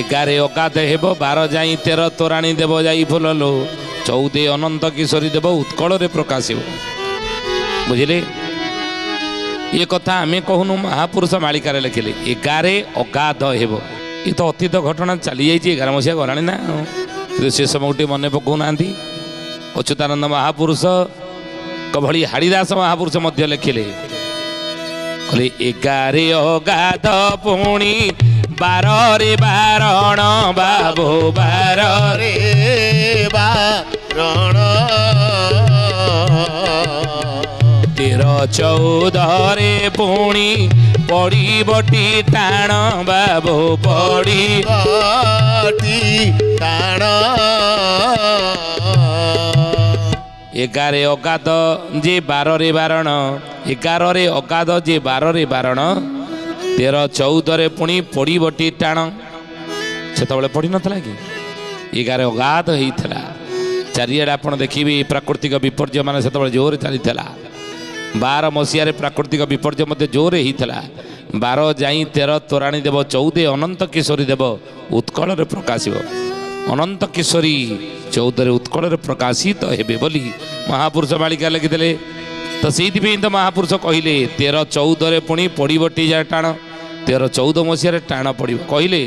11 ଅଗାଧ ହେବ 12 ଯାଇ 13 ତୋରାଣୀ ଦେବ ଯାଇ ଫୁଲ लो 14 ଅନନ୍ତ କିଶୋରୀ ଦେବ ଉତ୍କଳରେ ପ୍ରକାଶିବ। ବୁଝିଲେ ये कथा आमे कहूनु महापुरुष मालिकार लिखिले 11 अगाध हेब ये तो अतीत घटना चली जाइए 11 मसीहा गलानी ना से समय गोटे मन पकाऊ ना अच्युतानंद महापुरुष कभली हाड़ीदास महापुरुष मध्य लिखिले कहले 11 अगाध पुणी 12 रे बारण बाबू 12 रे बारण 13 14 रे पुणी पड़ी बटी टाण बाबू पड़ी बटी टाण 11 अगाध जे 12 रे बारण 11 रे अगाध जे 12 रे बारण 13 14 रे पुणी पड़ी बटी टाण से पड़ी नथला कि 11 अगाध होइथला चारिआडे आपण देखिबे प्राकृतिक विपर्य मान से जोर चली 12 मसीह प्राकृतिक विपर्य मध्य जोर होता 12 जाई 13 तोराणी देव 14 अनंत किशोरी देव उत्कल प्रकाशित अनंत किशोरी 14 उत्कल प्रकाशित हेबे बोली महापुरुष मालिका लिखिले तो से तो महापुरुष कहले 13 14 पुणी पड़ब टीजा टाण 13 14 मसीह टाण पड़ कहले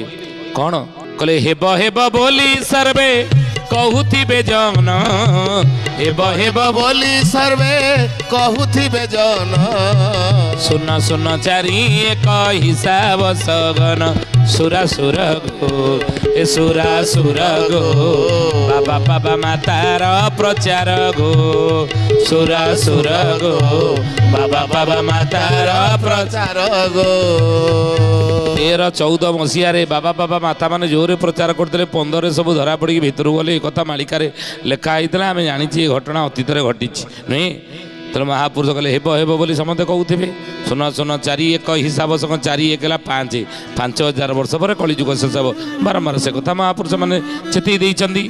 कौन कहले हेब हेब बोली सर्वे कहूथिबे जन हेब हेब बोली सर्वे कहूथिबे जन सुन सुन चारि एक हिसाब सगन सुरा सुर गो ए सुरा सुर गो बाबा बाबा मातार प्रचार गो सुरा सुर गो बाबा बाबा मातार प्रचार गो 13 14 मसीह बाबा बाबा माता मैंने जोर प्रचार करते 15 सब धरा पड़ी भितर गले कथा मालिकार लेखाई आम जानी घटना अतीत घटी नुहे तेरे महापुरुष कहले हेब हेब बोली समस्ते कहते सुन सुन 4 1 हिसाब संग 4 1 5 5000 वर्ष पर कलिजुग शेष हे बारंबार से कथा महापुरुष मैंने चेती देइचंदी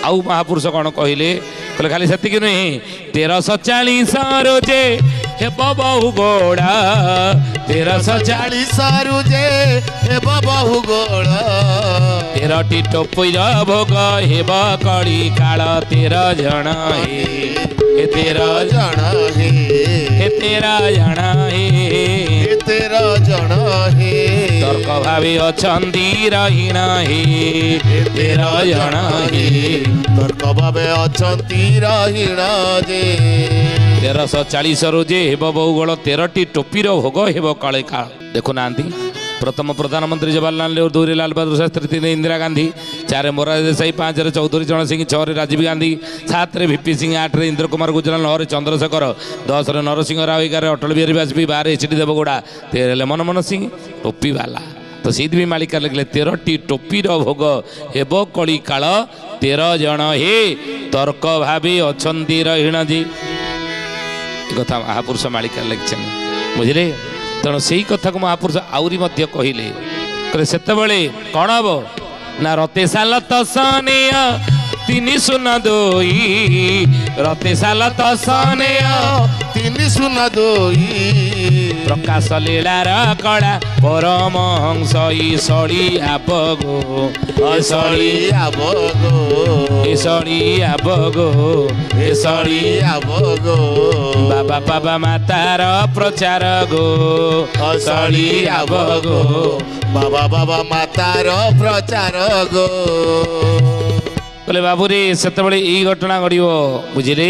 आउ महापुरुष कौन कहले कहले खाली सेतिक नुहे 1340 रोजे हेब बहु गोड़ा 1340 रोजे हेब बहु गोड़ा 13टी टोपीर भोग हेब कड़ी काल 13 जन हे 13 जन हे 13 जन हे 13 जन हे तर्क भावी अछंदी रहीण हे 13 जन हे तर्क भावे अछंदी रहीण जे 1340 रोजे हेब बहुगोल 13टी टोपीर भोग हेब काले काल देखु ना प्रथम प्रधानमंत्री जवाहरलाल नेहरू 2 लाल बहादुर शास्त्री 3 इंदिरा गांधी 4 मोरारजी देसाई 5 चौधरी चरण Singh 6 Rajiv Gandhi 7 VP Singh 8 Indra Kumar Gujral 9 Chandrashekhar 10 Narasimha Rao 11 Atal Bihari Vajpayee 12 H D Deve Gowda 13 Manmohan Singh टोपी वाला तो सी भी मालिका लिखले 13टी टोपीर भोग हेब कली काल 13 जन हे तर्क भावी अछंती रहीण जी कथा महापुरुष मालिका लिखिछन बुझिले तेणु से कथा को महापुरुष आउरी मध्य कहले कहले सेतेबेले कौन हम ना रते साल तसनेय 3 सुना 2 रते साल तसनेय 3 सुना 2 प्रकाश लीलार कला परम हंस ईशड़ी आबगो ईशड़ी आबगो ईशड़ी आबगो ईशड़ी आबगो बाबा बाबा मातार प्रचार गो ईशड़ी आबगो बाबा बाबा मातार प्रचार गो कहले बाबू रे सेतेबेले ई घटना घड़ियो बुझिले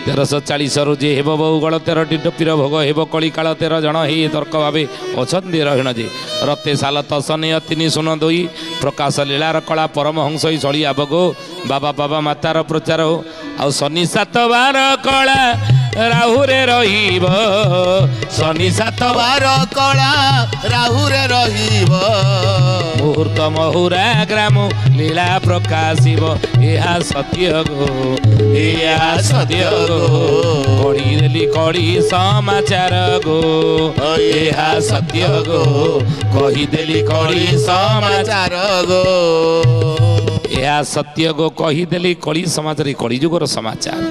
1340 रोजे हेब बहुगल 13टी टोपीर भोग हेब कली काल 13 जन हे तर्क भावे अछंती रहीण जे रते साल तसनेय 3 सुन 2 प्रकाश लीलार कला परमहंस ईशड़ी आबगो बाबा बाबा मातार प्रचार आउ शनि 7 बार कला राहुरे रहीब शनि 7 बार कला राहुरे रहीब मुहूर्त महुरा ग्राम लीला प्रकाशिब एहा सत्य गो एहा सत्य गो कड़ी देली कड़ी समाचार गो एहा सत्य गो कही देली कड़ी समाचार गो एहा सत्य गो कही देली कड़ी समाचार कड़ी जुगर समाचार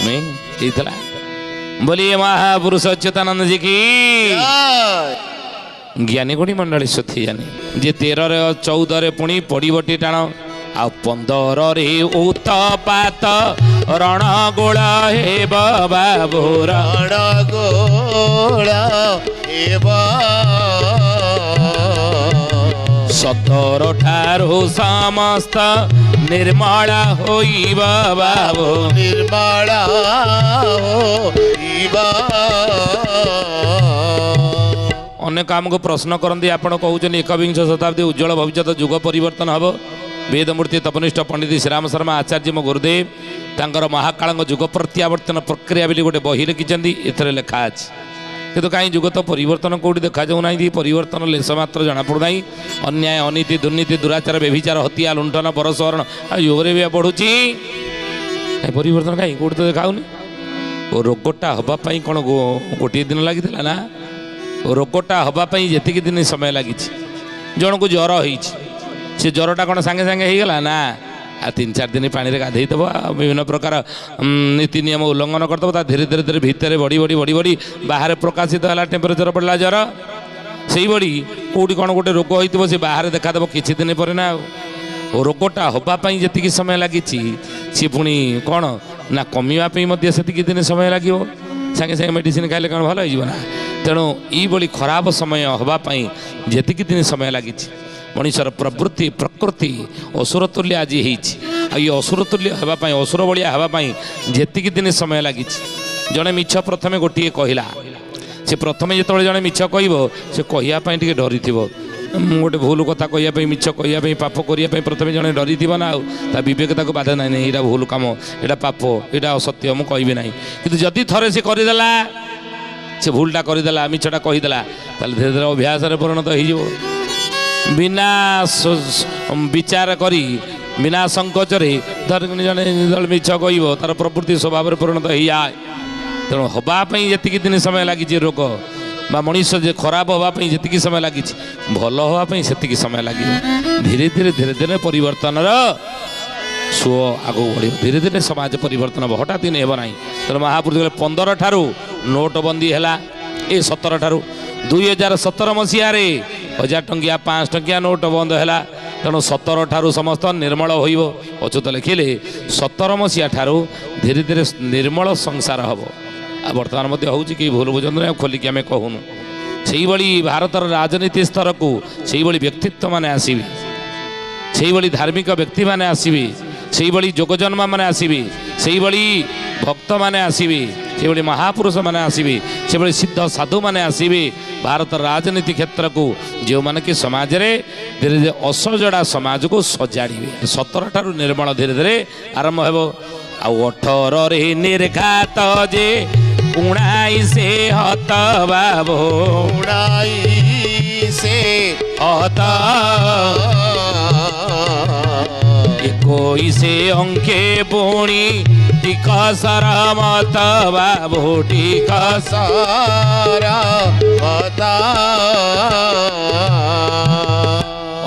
नहीं बोलिए महापुरुष अच्युतानंद जी की ଜ୍ଞାନୀ ଗୁଣୀ ମଣ୍ଡଳୀ ସୁଥି ଜାନି ଯେ 13ରେ 14ରେ ପୁଣି ପଡ଼ିବଟି ଟାଣ ଆଉ 15ରେ ଉତ୍ତପାତ ରଣଗୋଳ ହେବ ବାବୁର ରଣଗୋଳ ହେବ 17 ଠାରୁ ସମସ୍ତ ନିର୍ମଳ ହୋଇବ ବାବୁ ନିର୍ମଳ ହୋଇବ। ଅନେକ ଆମକୁ ପ୍ରଶ୍ନ କରନ୍ତି ଆପଣ କହୁଛନ୍ତି ଏକବିଂଶ ଶତାବ୍ଦୀ ଉଜ୍ଜଳ ଭବିଷ୍ୟତ ଯୁଗ ପରିବର୍ତ୍ତନ ହେବ। ବେଦମୂର୍ତ୍ତି ତପନିଷ୍ଠ ପଣ୍ଡିତ ଶ୍ରୀରାମ ଶର୍ମା ଆଚାର୍ଯ୍ୟ ମୋ ଗୁରୁଦେବ ତାଙ୍କର ମହାକାଳଙ୍କ ଯୁଗ ପ୍ରତ୍ୟାବର୍ତ୍ତନ ପ୍ରକ୍ରିୟା ବୋଲି ଗୋଟେ ବହି ଲେଖିଛନ୍ତି। ଏଥିରେ ଲେଖା ଅଛି କିନ୍ତୁ କାହିଁ ଯୁଗ ତ ପରିବର୍ତ୍ତନ କେଉଁଠି ଦେଖାଯାଉନାହିଁ। ପରିବର୍ତ୍ତନ ଲେଶ ମାତ୍ର ଜଣାପଡ଼ୁନାହିଁ। ଅନ୍ୟାୟ ଅନୀତି ଦୁର୍ନୀତି ଦୁରାଚାର ବ୍ୟଭିଚାର ହତ୍ୟା ଲୁଣ୍ଠନ ପରଶରଣ ଆଉ ଯୁଗରେ ବି ବଢ଼ୁଛି। ପରିବର୍ତ୍ତନ କାହିଁ କେଉଁଠି ତ ଦେଖାଉନି। ଓ ରୋଗଟା ହେବା ପାଇଁ କ'ଣ ଗୋଟିଏ ଦିନ ଲାଗିଥିଲା ନା? ରୋଗଟା ହେବା ପାଇଁ ଯେତିକି ଦିନ ସମୟ ଲାଗିଛି। ଜଣକୁ ଜ୍ୱର ହେଇଛି, ସେ ଜ୍ୱରଟା କ'ଣ ସାଙ୍ଗେ ସାଙ୍ଗେ ହେଇଗଲା ନା? ଆଉ 3-4 ଦିନ ପାଣିରେ ଗାଧେଇଦେବ ଆଉ ବିଭିନ୍ନ ପ୍ରକାର ନୀତି ନିୟମ ଉଲ୍ଲଂଘନ କରିଦେବ। ତା ଧୀରେ ଧୀରେ ଧୀରେ ଭିତରେ ବଢ଼ି ବଢ଼ି ବଢ଼ି ବଢ଼ି ବାହାରେ ପ୍ରକାଶିତ ହେଲା, ଟେମ୍ପରେଚର ପଡ଼ିଲା ଜ୍ୱର। ସେଇଭଳି କେଉଁଠି କ'ଣ ଗୋଟେ ରୋଗ ହେଇଥିବ, ସେ ବାହାରେ ଦେଖାଦେବ କିଛି ଦିନ ପରେ ନା। ଆଉ ରୋଗଟା ହେବା ପାଇଁ ଯେତିକି ସମୟ ଲାଗିଛି ସେ ପୁଣି କ'ଣ ନା କମିବା ପାଇଁ ମଧ୍ୟ ସେତିକି ଦିନ ସମୟ ଲାଗିବ। ସାଙ୍ଗେ ସାଙ୍ଗେ ମେଡ଼ିସିନ ଖାଇଲେ କ'ଣ ଭଲ ହେଇଯିବ ନା? ତେଣୁ ଏଇଭଳି ଖରାପ ସମୟ ହେବା ପାଇଁ ଯେତିକି ଦିନ ସମୟ ଲାଗିଛି ମଣିଷର ପ୍ରବୃତ୍ତି ପ୍ରକୃତି ଅସୁର ତୁଲ୍ୟ ଆଜି ହେଇଛି। ଆଉ ଏ ଅସୁର ତୁଲ୍ୟ ହେବା ପାଇଁ ଅସୁର ଭଳିଆ ହେବା ପାଇଁ ଯେତିକି ଦିନ ସମୟ ଲାଗିଛି। ଜଣେ ମିଛ ପ୍ରଥମେ ଗୋଟିଏ କହିଲା, ସେ ପ୍ରଥମେ ଯେତେବେଳେ ଜଣେ ମିଛ କହିବ ସେ କହିବା ପାଇଁ ଟିକେ ଡରିଥିବ। ମୁଁ ଗୋଟେ ଭୁଲ କଥା କହିବା ପାଇଁ ମିଛ କହିବା ପାଇଁ ପାପ କରିବା ପାଇଁ ପ୍ରଥମେ ଜଣେ ଡରିଥିବ ନା। ଆଉ ତା ବିବେକ ତାକୁ ବାଧା ନାହିଁ, ନାହିଁ ଏଇଟା ଭୁଲ କାମ, ଏଇଟା ପାପ, ଏଇଟା ଅସତ୍ୟ, ମୁଁ କହିବି ନାହିଁ। କିନ୍ତୁ ଯଦି ଥରେ ସେ କରିଦେଲା, ସେ ଭୁଲଟା କରିଦେଲା, ମିଛଟା କହିଦେଲା, ତାହେଲେ ଧୀରେ ଧୀରେ ଅଭ୍ୟାସରେ ପରିଣତ ହେଇଯିବ। ବିନା ବିଚାର କରି ବିନା ସଂକୋଚରେ ଧର ଜଣେ ଯେତେବେଳେ ମିଛ କହିବ ତାର ପ୍ରବୃତ୍ତି ସ୍ୱଭାବରେ ପରିଣତ ହେଇଯାଏ। ତେଣୁ ହେବା ପାଇଁ ଯେତିକି ଦିନ ସମୟ ଲାଗିଛି ରୋଗ ବା ମଣିଷ ଯେ ଖରାପ ହେବା ପାଇଁ ଯେତିକି ସମୟ ଲାଗିଛି ଭଲ ହେବା ପାଇଁ ସେତିକି ସମୟ ଲାଗିବ। ଧୀରେ ଧୀରେ ଧୀରେ ଧୀରେ ପରିବର୍ତ୍ତନର ସୁଅ ଆଗକୁ ବଢ଼ିବ। ଧୀରେ ଧୀରେ ସମାଜ ପରିବର୍ତ୍ତନ ହେବ, ହଠାତ୍ ଦିନ ହେବ ନାହିଁ। ତେଣୁ ମହାପୁରୁଷ କହିଲେ 15 ଠାରୁ ନୋଟବନ୍ଦୀ ହେଲା। ଏ 17 ଠାରୁ 2017 ମସିହାରେ 1000 ଟଙ୍କିଆ 500 ଟଙ୍କିଆ ନୋଟ ବନ୍ଦ ହେଲା। ତେଣୁ 17 ଠାରୁ ସମସ୍ତ ନିର୍ମଳ ହୋଇବ। ଅଚ୍ୟୁତ ଲେଖିଲେ 17 ମସିହା ଠାରୁ ଧୀରେ ଧୀରେ ନିର୍ମଳ ସଂସାର ହେବ। ଆଉ ବର୍ତ୍ତମାନ ମଧ୍ୟ ହେଉଛି କି ଭୁଲ ବୁଝନ୍ତୁ ଆଉ ଖୋଲିକି ଆମେ କହୁନୁ। ସେଇଭଳି ଭାରତର ରାଜନୀତି ସ୍ତରକୁ ସେଇଭଳି ବ୍ୟକ୍ତିତ୍ୱମାନେ ଆସିବେ, ସେଇଭଳି ଧାର୍ମିକ ବ୍ୟକ୍ତିମାନେ ଆସିବେ, ସେଇଭଳି ଯୋଗଜନ୍ମମାନେ ଆସିବେ, ସେଇଭଳି ଭକ୍ତମାନେ ଆସିବେ, ସେଭଳି ମହାପୁରୁଷମାନେ ଆସିବେ, ସେଭଳି ସିଦ୍ଧ ସାଧୁମାନେ ଆସିବେ ଭାରତର ରାଜନୀତି କ୍ଷେତ୍ରକୁ, ଯେଉଁମାନେ କି ସମାଜରେ ଧୀରେ ଧୀରେ ଅସଜଡ଼ା ସମାଜକୁ ସଜାଡ଼ିବେ। 17 ଠାରୁ ନିର୍ମଳ ଧୀରେ ଧୀରେ ଆରମ୍ଭ ହେବ। ଆଉ 18ରେ ନିର୍ଘାତ ଯେ 19 ହତ ବାବୁ 19 ହତ 21 ଅଙ୍କେ ପୁଣି ଟିକସର ମତ ବାବୁ ଟିକସର ମତ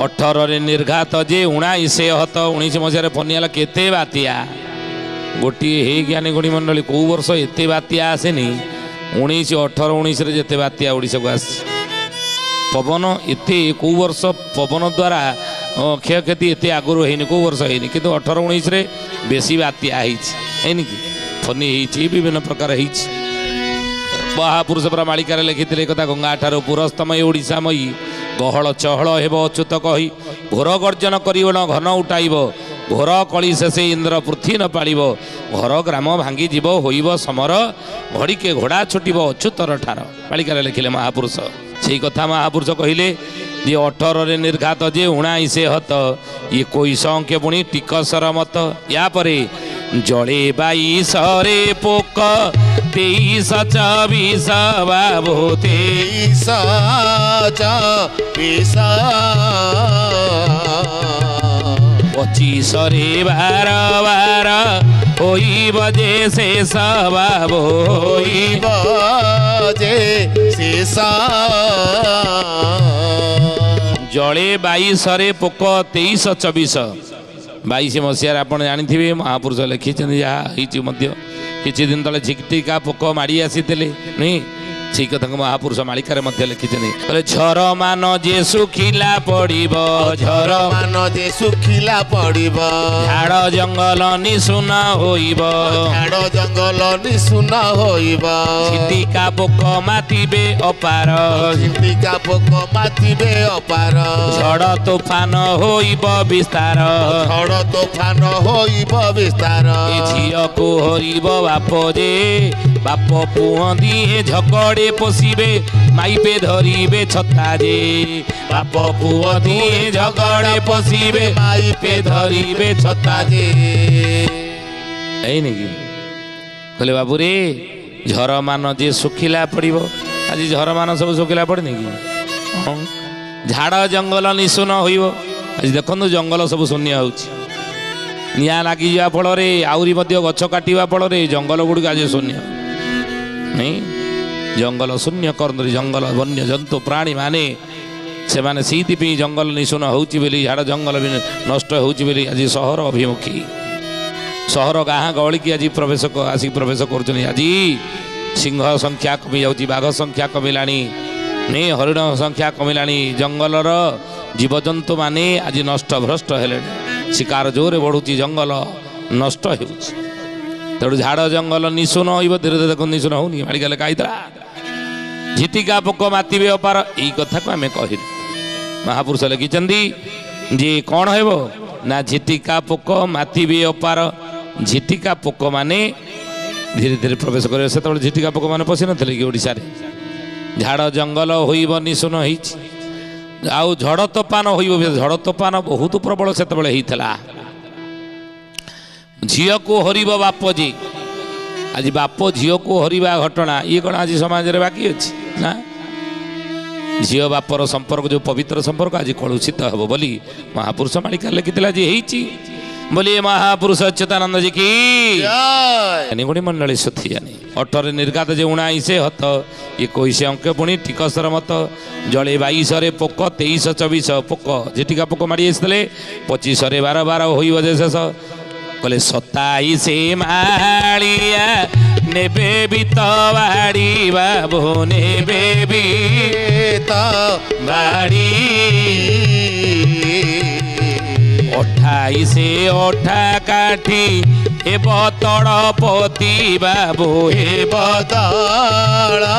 18ରେ ନିର୍ଘାତ ଯେ 19 ହତ 19 ମସିହାରେ ଫନି ହେଲା କେତେ ବାତ୍ୟା। ଗୋଟିଏ ହେଇ ଜ୍ଞାନୀ ଗୁଣୀ ମଣ୍ଡଳୀ କେଉଁ ବର୍ଷ ଏତେ ବାତ୍ୟା ଆସେନି। 19, 18, 19ରେ ଯେତେ ବାତ୍ୟା ଓଡ଼ିଶାକୁ ଆସିଛି। ପବନ ଏତେ କେଉଁ ବର୍ଷ ପବନ ଦ୍ୱାରା କ୍ଷୟକ୍ଷତି ଏତେ ଆଗରୁ ହେଇନି, କେଉଁ ବର୍ଷ ହେଇନି। କିନ୍ତୁ 18, 19ରେ ବେଶୀ ବାତ୍ୟା ହେଇଛି, ହେଇନି କି? ଫନି ହେଇଛି, ବିଭିନ୍ନ ପ୍ରକାର ହେଇଛି। ମହାପୁରୁଷ ପରା ମାଳିକାରେ ଲେଖିଥିଲେ କଥା, ଗଙ୍ଗା ଠାରୁ ପୁରସ୍ତମୟୀ ଓଡ଼ିଶାମୟୀ ଗହଳ ଚହଳ ହେବ ଅଚ୍ୟୁତ କହି ଘୋର ଗର୍ଜନ କରିବ ନ ଘନ ଉଠାଇବ ଘୋର କଳି ଶେଷେ ଇନ୍ଦ୍ର ପୃଥ୍ୱୀ ନ ପାଳିବ ଘର ଗ୍ରାମ ଭାଙ୍ଗି ଯିବ ହୋଇବ ସମର ଘଡ଼ିକେ ଘୋଡ଼ା ଛୁଟିବ ଅଚ୍ୟୁତର ଠାର। ମାଳିକାରେ ଲେଖିଲେ ମହାପୁରୁଷ। ସେଇ କଥା ମହାପୁରୁଷ କହିଲେ ଯେ 18ରେ ନିର୍ଘାତ ଯେ 19 ହତ 21 ଅଙ୍କେ ପୁଣି ଟିକସର ମତ। ୟା ପରେ ଜଳେ 22ରେ ପୋକ 23, 24 ବାବୁ 23, 24 25ରେ 12 ହୋଇବ ଯେ ଶେଷ ବାବୁ ହୋଇବ ଯେ ଶେଷ। ଜଳେ 22ରେ ପୋକ 23, 24 22 ମସିହାରେ ଆପଣ ଜାଣିଥିବେ ମହାପୁରୁଷ ଲେଖିଛନ୍ତି। ଯାହା ହେଇଛି ମଧ୍ୟ କିଛି ଦିନ ତଳେ ଝିକଟିକା ପୋକ ମାଡ଼ି ଆସିଥିଲେ ନୁହେଁ, ସେଇ କଥାକୁ ମହାପୁରୁଷ ମାଳିକାରେ ମଧ୍ୟ ଲେଖିଛନ୍ତି। କହିଲେ ଝର ମାନ ଯେ ଶୁଖିଲା ପଡ଼ିବ, ଝର ମାନ ଯେ ଶୁଖିଲା ପଡ଼ିବ, ଝାଡ଼ ଜଙ୍ଗଲ ନିଶୁନ ହୋଇବ, ଝାଡ଼ ଜଙ୍ଗଲ ନିଶୁନ ହୋଇବ, ଝିଟିକା ପୋକ ମାତିବେ ଅପାର, ଝିଟିକା ପୋକ ମାତିବେ ଅପାର, ଝଡ଼ ତୋଫାନ ହୋଇବ ବିସ୍ତାର, ଝଡ଼ ତୋଫାନ ହୋଇବ ବିସ୍ତାର, ଏ ଝିଅକୁ ହରିବ ବାପ ଯେ, ବାପ ପୁଅ ଦିଏ ଝଗଡ଼େ ପଶିବେ, ମାଇପେ ଧରିବେ ଛତା ଯେ, ବାପ ପୁଅ ଦିଏ ଝଗଡ଼େ ପଶିବେ, ମାଇପେ ଧରିବେ ଛତା ଯେ। ଏଇନି କି କହିଲେ ବାବୁରେ ଝରମାନ ଯେ ଶୁଖିଲା ପଡ଼ିବ, ଆଜି ଝରମାନ ସବୁ ଶୁଖିଲା ପଡ଼ିନି କି? ହଁ। ଝାଡ଼ ଜଙ୍ଗଲ ନିଶୁନ ହୋଇବ, ଆଜି ଦେଖନ୍ତୁ ଜଙ୍ଗଲ ସବୁ ଶୂନ୍ୟ ହେଉଛି। ନିଆଁ ଲାଗିଯିବା ଫଳରେ ଆହୁରି ମଧ୍ୟ ଗଛ କାଟିବା ଫଳରେ ଜଙ୍ଗଲ ଗୁଡ଼ିକ ଆଜି ଶୂନ୍ୟ ନାଇଁ, ଜଙ୍ଗଲ ଶୂନ୍ୟ କରନ୍ତି। ଜଙ୍ଗଲ ବନ୍ୟଜନ୍ତୁ ପ୍ରାଣୀ ମାନେ ସେମାନେ ସେଇଥିପାଇଁ ଜଙ୍ଗଲ ନିଶୁନ ହେଉଛି ବୋଲି, ଝାଡ଼ ଜଙ୍ଗଲ ବି ନଷ୍ଟ ହେଉଛି ବୋଲି ଆଜି ସହର ଅଭିମୁଖୀ, ସହର ଗାଁ ଗହଳିକି ଆଜି ଆସିକି ପ୍ରବେଶ କରୁଛନ୍ତି। ଆଜି ସିଂହ ସଂଖ୍ୟା କମି ଯାଉଛି, ବାଘ ସଂଖ୍ୟା କମିଲାଣି, ନାଇଁ ହରିଣ ସଂଖ୍ୟା କମିଲାଣି, ଜଙ୍ଗଲର ଜୀବଜନ୍ତୁ ମାନେ ଆଜି ନଷ୍ଟ ଭ୍ରଷ୍ଟ ହେଲେଣି, ଶିକାର ଜୋରରେ ବଢ଼ୁଛି, ଜଙ୍ଗଲ ନଷ୍ଟ ହେଉଛି। ତେଣୁ ଝାଡ଼ ଜଙ୍ଗଲ ନିଶୁନ ହୋଇବ, ଧୀରେ ଧୀରେ ଦେଖନ୍ତୁ ନିଶୁନ ହେଉନି, ମାଡ଼ିଗଲେ ଖାଇଥିଲା। ଝିଟିକା ପୋକ ମାତିବେ ଅପାର, ଏଇ କଥାକୁ ଆମେ କହିଲୁ। ମହାପୁରୁଷ ଲେଖିଛନ୍ତି ଯେ କ'ଣ ହେବ ନା ଝିଟିକା ପୋକ ମାତିବେ ଅପାର, ଝିଟିକା ପୋକ ମାନେ ଧୀରେ ଧୀରେ ପ୍ରବେଶ କରିବେ। ସେତେବେଳେ ଝିଟିକା ପୋକ ମାନେ ପଶିନଥିଲେ କି ଓଡ଼ିଶାରେ? ଝାଡ଼ ଜଙ୍ଗଲ ହୋଇବ ନିଶୁନ ହେଇଛି। ଆଉ ଝଡ଼ ତୋଫାନ ହୋଇବ, ଝଡ଼ ତୋଫାନ ବହୁତ ପ୍ରବଳ ସେତେବେଳେ ହେଇଥିଲା। ଝିଅକୁ ହରିବ ବାପ ଯେ, ଆଜି ବାପ ଝିଅକୁ ହରିବା ଘଟଣା ଇଏ କ'ଣ ଆଜି ସମାଜରେ ବାକି ଅଛି ନା? ଝିଅ ବାପର ସମ୍ପର୍କ ଯେଉଁ ପବିତ୍ର ସମ୍ପର୍କ ଆଜି କଳୁଷିତ ହେବ ବୋଲି ମହାପୁରୁଷ ମାଳିକା ଲେଖିଥିଲା ଯେ ହେଇଛି ବୋଲି। ମହାପୁରୁଷ ଅଚ୍ୟୁତାନନ୍ଦ ଜି କି ଗୁଣି ମଣ୍ଡଳୀ ସୁଥିଜାନି। ଅଠରେ ନିର୍ଗାତ ଯେ ଉଣାଇ ସେ ହତ, 21 ଅଙ୍କ ପୁଣି ଟିକସର ମତ, ଜଳେ 22ରେ ପୋକ, 23 24 ପୋକ, ଝିଟିକା ପୋକ ମାଡ଼ି ଆସିଥିଲେ, 25ରେ 12 ହୋଇବ ଯେ ଶେଷ। କହିଲେ 27 ମାଳିଆ ନେବେ ବି ତ ବାଡ଼ି, ବାବୁ ନେବେ ବି ତ ବାଡ଼ି, 28 ଅଠା କାଠି ହେବ ତଳପତି, ବାବୁ ହେବ ତଳପତି।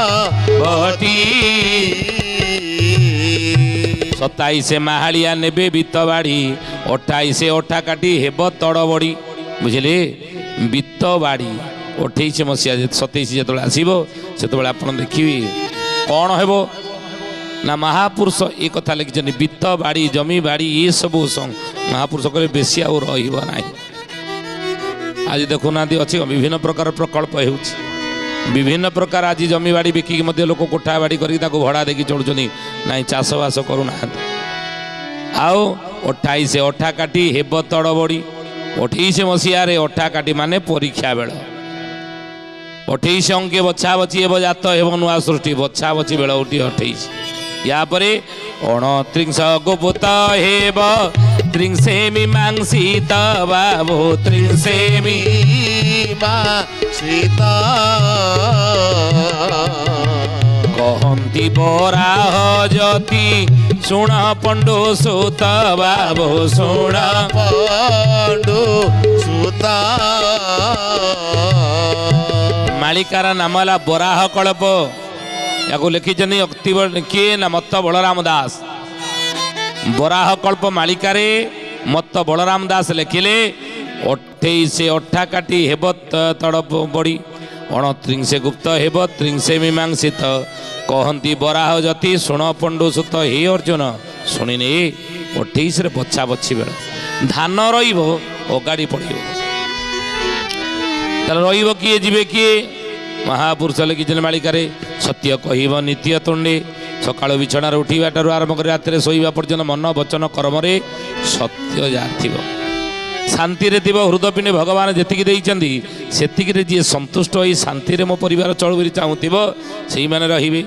27 ମାହାଳିଆ ନେବେ ବିତ ବାଡ଼ି, 28 ଅଠା କାଠି ହେବ ତଳ ବଡ଼ି, ବୁଝିଲେ? ବିତ ବାଡ଼ି 28 ମସିହା 27 ଯେତେବେଳେ ଆସିବ ସେତେବେଳେ ଆପଣ ଦେଖିବେ କ'ଣ ହେବ ନା ମହାପୁରୁଷ ଏ କଥା ଲେଖିଛନ୍ତି। ବିତ ବାଡ଼ି, ଜମି ବାଡ଼ି ଏସବୁ ମହାପୁରୁଷ କହିଲେ ବେଶୀ ଆଉ ରହିବ ନାହିଁ। ଆଜି ଦେଖୁନାହାନ୍ତି ଅଛି ବିଭିନ୍ନ ପ୍ରକାର ପ୍ରକଳ୍ପ ହେଉଛି, ବିଭିନ୍ନ ପ୍ରକାର ଆଜି ଜମି ବାଡ଼ି ବିକିକି ମଧ୍ୟ ଲୋକ କୋଠା ବାଡ଼ି କରିକି ତାକୁ ଭଡ଼ା ଦେଇକି ଚଳୁଛନ୍ତି, ନାଇଁ ଚାଷବାସ କରୁନାହାନ୍ତି। ଆଉ 28 ଅଠା କାଟି ହେବ ତଳ ବଡ଼ି, 28 ମସିହାରେ ଅଠା କାଟି ମାନେ ପରୀକ୍ଷା ବେଳ, 28 ଅଙ୍କେ ବଛା ବଛି ହେବ, ଜାତ ହେବ ନୂଆ ସୃଷ୍ଟି, ବଛା ବଛି ବେଳ 28। ୟାପରେ 29 ଗୁପ୍ତ ହେବ, 30 ମୀମାଂସିତ, ବାବୁ 30 ମୀମାଂସିତ, କହନ୍ତି ବରାହ ଜ୍ୟୋତି, ଶୁଣ ପଣ୍ଡୁ ସୁତ, ବାବୁ ଶୁଣ ପଣ୍ଡୁ ସୁତ। ମାଳିକାର ନାମ ହେଲା ବରାହ କଳ୍ପ। ୟାକୁ ଲେଖିଛନ୍ତି କିଏ ନା ମତ ବଳରାମ ଦାସ। ବରାହ କଳ୍ପ ମାଳିକାରେ ମତ ବଳରାମ ଦାସ ଲେଖିଲେ 28 ଅଠା କାଟି ହେବ ତଳ ବଡ଼ି, 29 ଗୁପ୍ତ ହେବ, 30 ମୀମାଂସିତ, କହନ୍ତି ବରାହ ଜ୍ୟୋତି, ଶୁଣ ପଣ୍ଡୁ ସୁତ। ହେ ଅର୍ଜୁନ ଶୁଣିନେ, 28ରେ ବଛା ବଛି ବେଳ, ଧାନ ରହିବ ଅଗାଡ଼ି ପଡ଼ିବ। ତାହେଲେ ରହିବ କିଏ, ଯିବେ କିଏ? ମହାପୁରୁଷ ଲେଖିଛନ୍ତି ମାଳିକାରେ, ସତ୍ୟ କହିବ ନିତ୍ୟ ତୁଣ୍ଡେ, ସକାଳୁ ବିଛଣାରେ ଉଠିବା ଠାରୁ ଆରମ୍ଭ କରି ରାତିରେ ଶୋଇବା ପର୍ଯ୍ୟନ୍ତ ମନ ବଚନ କର୍ମରେ ସତ୍ୟ ଯାହା ଥିବ, ଶାନ୍ତିରେ ଥିବ। ହୃଦପିଣ୍ଡେ ଭଗବାନ ଯେତିକି ଦେଇଛନ୍ତି ସେତିକିରେ ଯିଏ ସନ୍ତୁଷ୍ଟ ହୋଇ ଶାନ୍ତିରେ ମୋ ପରିବାର ଚଳୁ ବୋଲି ଚାହୁଁଥିବ ସେଇମାନେ ରହିବେ।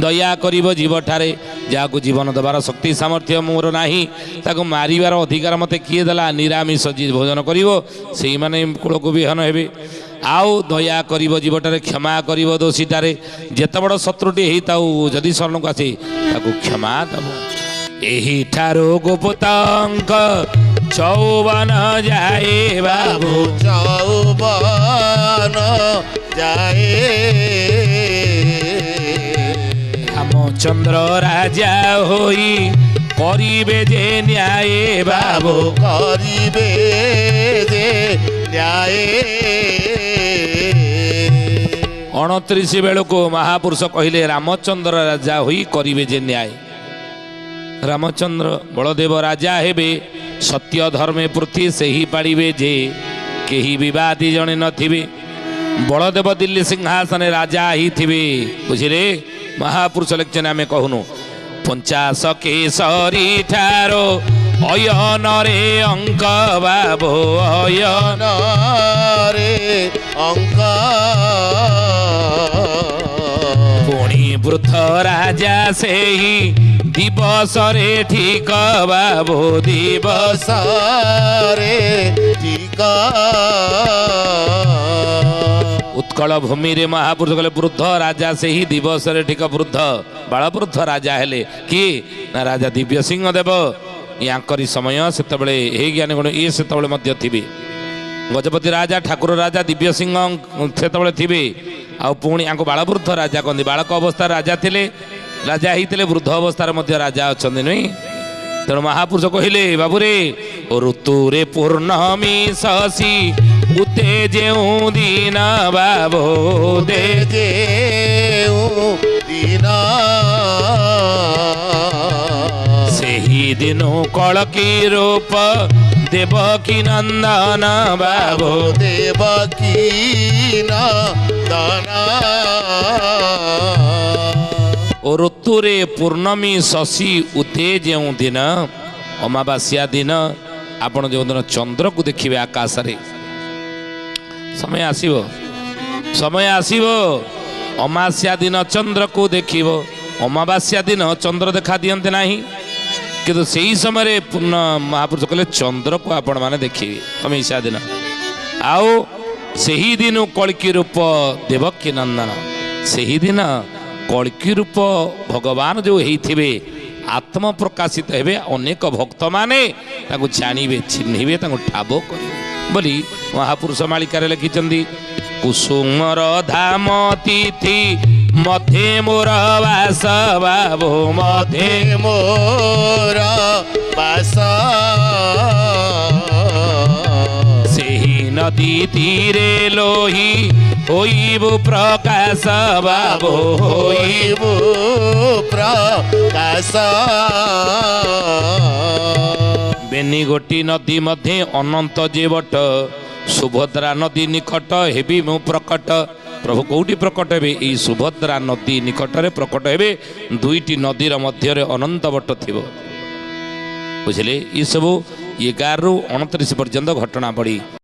ଦୟା କରିବ ଜୀବଠାରେ, ଯାହାକୁ ଜୀବନ ଦେବାର ଶକ୍ତି ସାମର୍ଥ୍ୟ ମୋର ନାହିଁ, ତାକୁ ମାରିବାର ଅଧିକାର ମୋତେ କିଏ ଦେଲା? ନିରାମିଷ ଯିଏ ଭୋଜନ କରିବ ସେଇମାନେ କୂଳକୁ ବିହନ ହେବେ। ଆଉ ଦୟା କରିବ ଜୀବଟାରେ, କ୍ଷମା କରିବ ଦୋଷୀଟାରେ, ଯେତେ ବଡ଼ ଶତ୍ରୁଟି ହେଇଥାଉ ଯଦି ଶରଣକୁ ଆସେ ତାକୁ କ୍ଷମା ଦେବ। ଏହିଠାରୁ ଗୋପତଙ୍କ ଚୌବନ ଯାଏ ବାବୁ, ଚୌବନ ଯାଏ ରାମଚନ୍ଦ୍ର ରାଜା ହୋଇ କରିବେ ଯେ ନ୍ୟାୟ ବାବୁ, କରିବେ ଯେ ନ୍ୟାୟ। 29 ବେଳକୁ ମହାପୁରୁଷ କହିଲେ ରାମଚନ୍ଦ୍ର ରାଜା ହୋଇ କରିବେ ଯେ ନ୍ୟାୟ। ରାମଚନ୍ଦ୍ର ବଳଦେବ ରାଜା ହେବେ, ସତ୍ୟ ଧର୍ମେ ପୃଥ୍ୱୀ ସେହି ପାଳିବେ ଯେ, କେହି ବିବାଦୀ ଜଣେ ନଥିବେ। ବଳଦେବ ଦିଲ୍ଲୀ ସିଂହାସନରେ ରାଜା ହେଇଥିବେ, ବୁଝିଲେ। ମହାପୁରୁଷ ଲେଖିଛନ୍ତି, ଆମେ କହୁନୁ 50 କେଶରୀ ଠାରୁ ଅୟନରେ ଅଙ୍କ ବାବୁ, ଅୟନରେ ଅଙ୍କ। ପୁଣି ବୃଦ୍ଧ ରାଜା ସେହି ଦିବସରେ ଠିକ ବାବୁ, ଦିବସରେ ଠିକ। ଉତ୍କଳ ଭୂମିରେ ମହାପୁରୁଷ କହିଲେ ବୃଦ୍ଧ ରାଜା ସେହି ଦିବସରେ ଠିକ। ବୃଦ୍ଧ ବାଳବୃଦ୍ଧ ରାଜା ହେଲେ କିଏ ନା ରାଜା ଦିବ୍ୟ ସିଂହ ଦେବ। ୟାଙ୍କରି ସମୟ ସେତେବେଳେ ହେଇ ଜ୍ଞାନୀ ଗୁଣ ଇଏ ସେତେବେଳେ ମଧ୍ୟ ଥିବେ। ଗଜପତି ରାଜା ଠାକୁର ରାଜା ଦିବ୍ୟ ସିଂହ ସେତେବେଳେ ଥିବେ। ଆଉ ପୁଣି ୟାଙ୍କୁ ବାଳବୃଦ୍ଧ ରାଜା କହନ୍ତି। ବାଳକ ଅବସ୍ଥାରେ ରାଜା ଥିଲେ, ରାଜା ହେଇଥିଲେ, ବୃଦ୍ଧ ଅବସ୍ଥାରେ ମଧ୍ୟ ରାଜା ଅଛନ୍ତି ନୁହେଁ। ତେଣୁ ମହାପୁରୁଷ କହିଲେ ବାବୁରେ, ଋତୁରେ ପୂର୍ଣ୍ଣମୀ ଶଶୀ ଉତେ ଯେଉଁ ଦିନ ବାବୁ, ଦେ ଯେଉଁ ଦିନ ସେହି ଦିନୁ କଳକି ରୂପ ଦେବକୀ ନନ୍ଦନ ବାବୁ, ଦେବକୀ ନନ୍ଦନ। ଓ ଋତୁରେ ପୂର୍ଣ୍ଣମୀ ଶଶୀ ଉତେ ଯେଉଁ ଦିନ, ଅମାବାସ୍ୟା ଦିନ, ଆପଣ ଯେଉଁଦିନ ଚନ୍ଦ୍ରକୁ ଦେଖିବେ ଆକାଶରେ, ସମୟ ଆସିବ, ସମୟ ଆସିବ ଅମାବାସ୍ୟା ଦିନ ଚନ୍ଦ୍ରକୁ ଦେଖିବ। ଅମାବାସ୍ୟା ଦିନ ଚନ୍ଦ୍ର ଦେଖା ଦିଅନ୍ତି ନାହିଁ, କିନ୍ତୁ ସେହି ସମୟରେ ପୂର୍ଣ୍ଣ ମହାପୁରୁଷ କହିଲେ ଚନ୍ଦ୍ରକୁ ଆପଣମାନେ ଦେଖିବେ ଅମାବାସ୍ୟା ଦିନ। ଆଉ ସେହି ଦିନ କଳ୍କି ରୂପ ଦେବକୀ ନନ୍ଦନ, ସେହି ଦିନ କଳ୍କି ରୂପ ଭଗବାନ ଯେଉଁ ହେଇଥିବେ ଆତ୍ମ ପ୍ରକାଶିତ ହେବେ। ଅନେକ ଭକ୍ତମାନେ ତାଙ୍କୁ ଜାଣିବେ, ଚିହ୍ନିବେ, ତାଙ୍କୁ ଠାବ କରିବେ ବୋଲି ମହାପୁରୁଷ ମାଳିକାରେ ଲେଖିଛନ୍ତି। କୁସୁମର ଧାମ ତିଥି ମଧ୍ୟେ ମୋର ବାସ ବାବୁ, ମଧ୍ୟେ ମୋର ବାସ। ସେହି ନଦୀ ତୀରେ ଲୋହି ହୋଇବୁ ପ୍ରକାଶ ବାବୁ, ହୋଇବୁ ପ୍ରକାଶ। ବେନିଗୋଟି ନଦୀ ମଧ୍ୟ ଅନନ୍ତ ଯେ ବଟ, ସୁଭଦ୍ରା ନଦୀ ନିକଟ ହେବି ମୁଁ ପ୍ରକଟ। ପ୍ରଭୁ କୋଉଠି ପ୍ରକଟ ହେବେ? ଏଇ ସୁଭଦ୍ରା ନଦୀ ନିକଟରେ ପ୍ରକଟ ହେବେ। ଦୁଇଟି ନଦୀର ମଧ୍ୟରେ ଅନନ୍ତ ବଟ ଥିବ, ବୁଝିଲେ। ଏସବୁ 11ରୁ 29 ପର୍ଯ୍ୟନ୍ତ ଘଟଣା ବଢ଼ି